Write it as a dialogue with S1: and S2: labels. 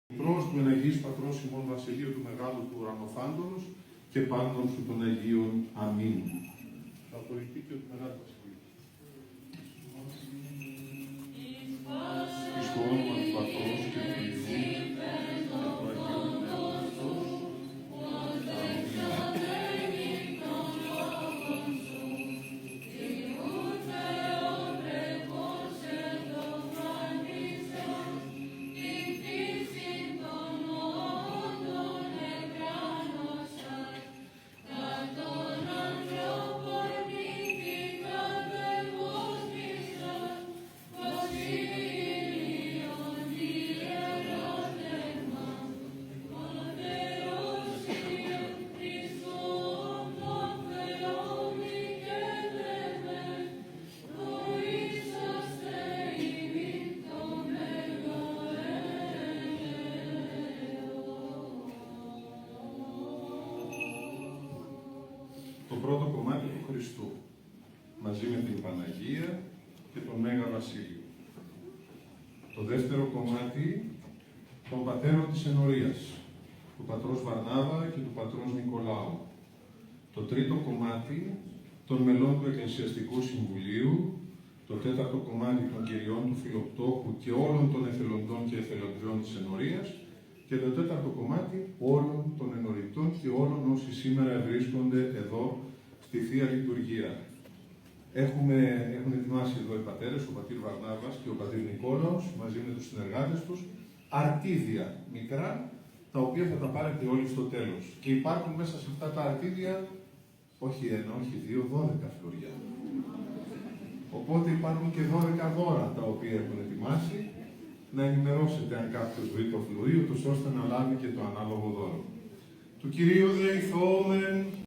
S1: Προς του εν Αγίης Πατρός ημών Βασιλείου του Μεγάλου του Ουρανοφάντορος και πάντων σου των Αγίων. Αμήν. Το απολυτίκιο του Μεγάλου Βασιλείου. Εις το όνομα του Πατρός και του Υιού και του Αγίου Πνεύματος. Το πρώτο κομμάτι του Χριστού, μαζί με την Παναγία και τον Μέγα Βασίλειο. Το δεύτερο κομμάτι, των πατέρων της ενορίας, του πατρός Βαρνάβα και του πατρός Νικολάου. Το τρίτο κομμάτι, των μελών του Εκκλησιαστικού Συμβουλίου. Το τέταρτο κομμάτι, των κυριών του Φιλοπτώχου και όλων των εθελοντών και εθελοντριών της ενορίας. Και το τέταρτο κομμάτι, όλων των ενοριτών και όλων όσοι σήμερα βρίσκονται εδώ στη Θεία Λειτουργία. Έχουν ετοιμάσει εδώ οι πατέρες, ο πατήρ Βαρνάβας και ο πατήρ Νικόλαος, μαζί με τους συνεργάτες τους, αρτίδια μικρά, τα οποία θα τα πάρετε όλοι στο τέλος. Και υπάρχουν μέσα σε αυτά τα αρτίδια, όχι ένα, όχι δύο, 12 φλουριά. Οπότε υπάρχουν και 12 δώρα τα οποία έχουν ετοιμάσει. Να ενημερώσετε αν κάποιος βρει το φλουρί, ώστε να λάβει και το ανάλογο δώρο. Του Κυρίου δεηθόμεν.